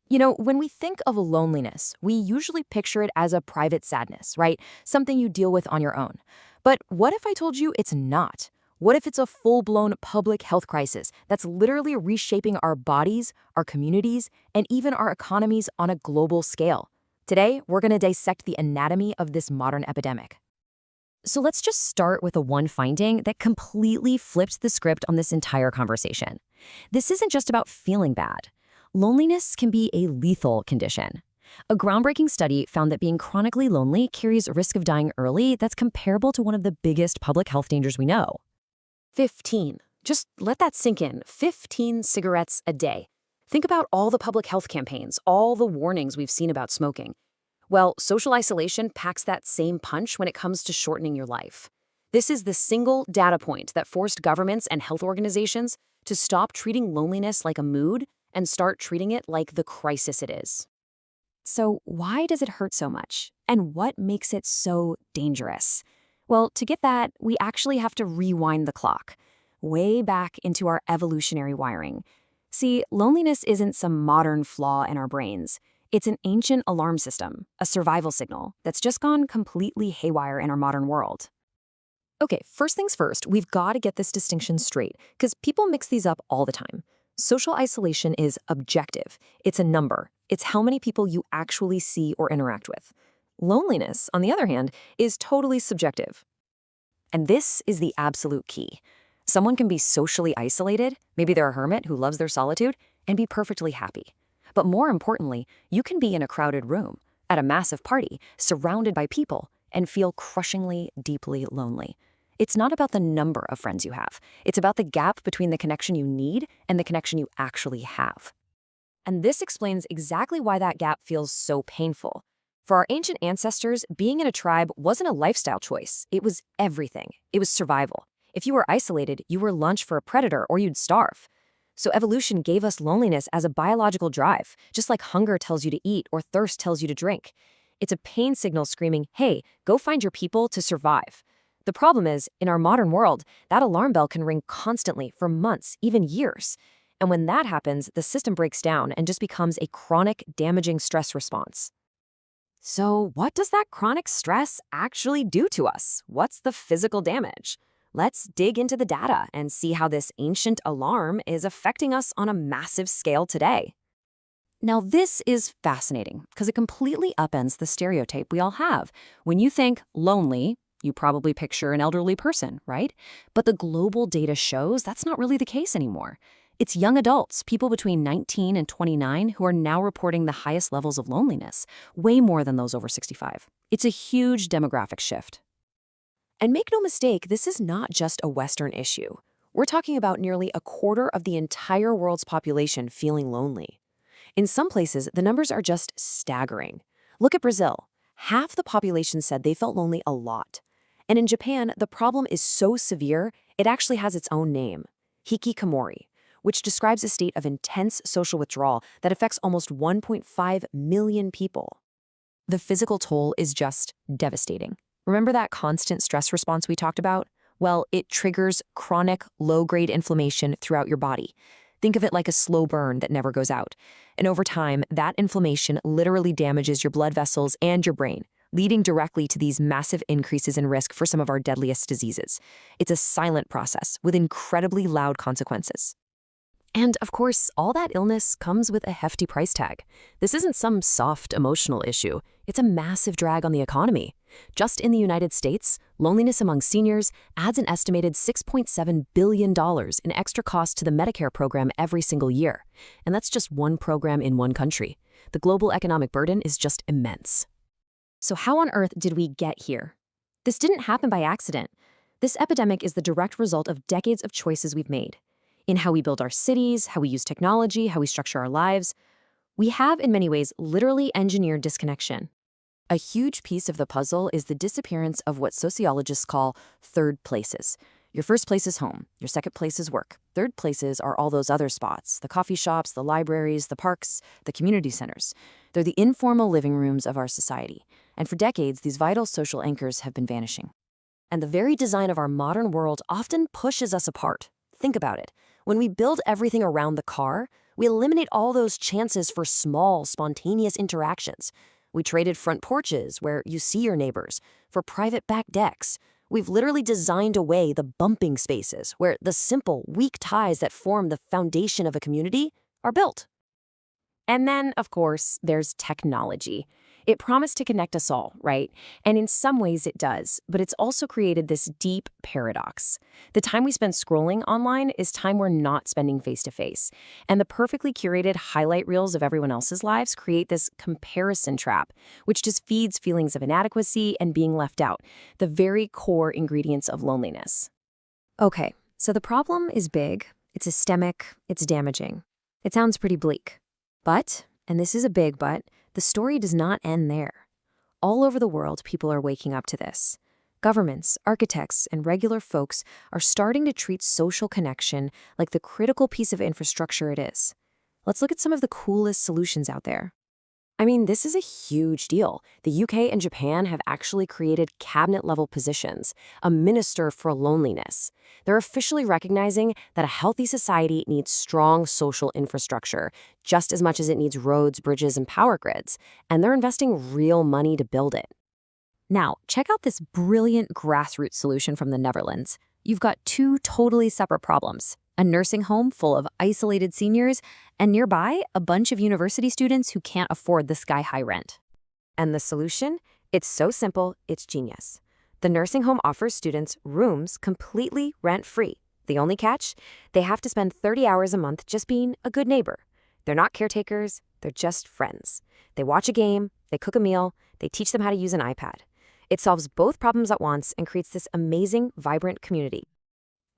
When we think of loneliness, we usually picture it as a private sadness, right? Something you deal with on your own. But what if I told you it's not? What if it's a full-blown public health crisis that's literally reshaping our bodies, our communities, and even our economies on a global scale? Today, we're going to dissect the anatomy of this modern epidemic. So let's just start with the one finding that completely flipped the script on this entire conversation. This isn't just about feeling bad. Loneliness can be a lethal condition. A groundbreaking study found that being chronically lonely carries a risk of dying early that's comparable to one of the biggest public health dangers we know. 15. Just let that sink in. 15 cigarettes a day. Think about all the public health campaigns, all the warnings we've seen about smoking. Well, social isolation packs that same punch when it comes to shortening your life. This is the single data point that forced governments and health organizations to stop treating loneliness like a mood and start treating it like the crisis it is. So why does it hurt so much? And what makes it so dangerous? Well, to get that, we actually have to rewind the clock, way back into our evolutionary wiring. See, loneliness isn't some modern flaw in our brains. It's an ancient alarm system, a survival signal, that's just gone completely haywire in our modern world. Okay, first things first, we've got to get this distinction straight, because people mix these up all the time. Social isolation is objective. It's a number. It's how many people you actually see or interact with. Loneliness, on the other hand, is totally subjective. And this is the absolute key. Someone can be socially isolated, maybe they're a hermit who loves their solitude, and be perfectly happy. But more importantly, you can be in a crowded room, at a massive party, surrounded by people, and feel crushingly, deeply lonely. It's not about the number of friends you have. It's about the gap between the connection you need and the connection you actually have. And this explains exactly why that gap feels so painful. For our ancient ancestors, being in a tribe wasn't a lifestyle choice. It was everything. It was survival. If you were isolated, you were lunch for a predator or you'd starve. So evolution gave us loneliness as a biological drive, just like hunger tells you to eat or thirst tells you to drink. It's a pain signal screaming, hey, go find your people to survive. The problem is, in our modern world, that alarm bell can ring constantly for months, even years. And when that happens, the system breaks down and just becomes a chronic, damaging stress response. So what does that chronic stress actually do to us? What's the physical damage? Let's dig into the data and see how this ancient alarm is affecting us on a massive scale today. Now, this is fascinating because it completely upends the stereotype we all have. When you think lonely, you probably picture an elderly person, right? But the global data shows that's not really the case anymore. It's young adults, people between 19 and 29, who are now reporting the highest levels of loneliness, way more than those over 65. It's a huge demographic shift. And make no mistake, this is not just a Western issue. We're talking about nearly a quarter of the entire world's population feeling lonely. In some places, the numbers are just staggering. Look at Brazil. Half the population said they felt lonely a lot. And in Japan, the problem is so severe, it actually has its own name, hikikomori, which describes a state of intense social withdrawal that affects almost 1.5 million people. The physical toll is just devastating. Remember that constant stress response we talked about? Well, it triggers chronic, low-grade inflammation throughout your body. Think of it like a slow burn that never goes out. And over time, that inflammation literally damages your blood vessels and your brain, leading directly to these massive increases in risk for some of our deadliest diseases. It's a silent process with incredibly loud consequences. And of course, all that illness comes with a hefty price tag. This isn't some soft emotional issue. It's a massive drag on the economy. Just in the United States, loneliness among seniors adds an estimated $6.7 billion in extra costs to the Medicare program every single year. And that's just one program in one country. The global economic burden is just immense. So how on earth did we get here? This didn't happen by accident. This epidemic is the direct result of decades of choices we've made. In how we build our cities, how we use technology, how we structure our lives, we have, in many ways, literally engineered disconnection. A huge piece of the puzzle is the disappearance of what sociologists call third places. Your first place is home. Your second place is work. Third places are all those other spots, the coffee shops, the libraries, the parks, the community centers. They're the informal living rooms of our society. And for decades, these vital social anchors have been vanishing. And the very design of our modern world often pushes us apart. Think about it. When we build everything around the car, We eliminate all those chances for small, spontaneous interactions. We traded front porches, where you see your neighbors, for private back decks. We've literally designed away the bumping spaces, where the simple, weak ties that form the foundation of a community are built. And then, of course, there's technology. It promised to connect us all, right? And in some ways it does, but it's also created this deep paradox. The time we spend scrolling online is time we're not spending face to face. And the perfectly curated highlight reels of everyone else's lives create this comparison trap, which just feeds feelings of inadequacy and being left out, the very core ingredients of loneliness. Okay, so the problem is big, it's systemic, it's damaging. It sounds pretty bleak. But, and this is a big but, the story does not end there. All over the world, people are waking up to this. Governments, architects, and regular folks are starting to treat social connection like the critical piece of infrastructure it is. Let's look at some of the coolest solutions out there. I mean, this is a huge deal. The UK and Japan have actually created cabinet-level positions, a minister for loneliness. They're officially recognizing that a healthy society needs strong social infrastructure, just as much as it needs roads, bridges, and power grids, and they're investing real money to build it. Now, check out this brilliant grassroots solution from the Netherlands. You've got two totally separate problems: a nursing home full of isolated seniors, and nearby, a bunch of university students who can't afford the sky-high rent. And the solution? It's so simple, it's genius. The nursing home offers students rooms completely rent-free. The only catch? They have to spend 30 hours a month just being a good neighbor. They're not caretakers, they're just friends. They watch a game, they cook a meal, they teach them how to use an iPad. It solves both problems at once and creates this amazing, vibrant community.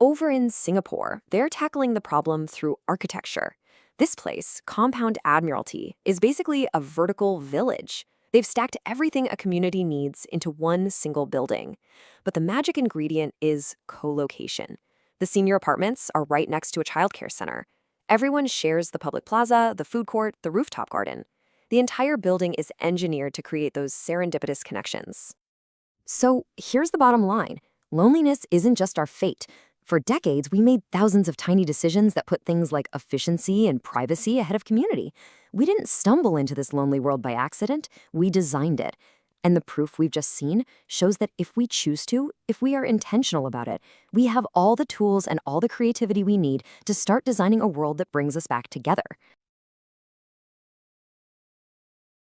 Over in Singapore, they're tackling the problem through architecture. This place, Compound Admiralty, is basically a vertical village. They've stacked everything a community needs into one single building. But the magic ingredient is co-location. The senior apartments are right next to a childcare center. Everyone shares the public plaza, the food court, the rooftop garden. The entire building is engineered to create those serendipitous connections. So here's the bottom line. Loneliness isn't just our fate. For decades, we made thousands of tiny decisions that put things like efficiency and privacy ahead of community. We didn't stumble into this lonely world by accident, we designed it. And the proof we've just seen shows that if we choose to, if we are intentional about it, we have all the tools and all the creativity we need to start designing a world that brings us back together.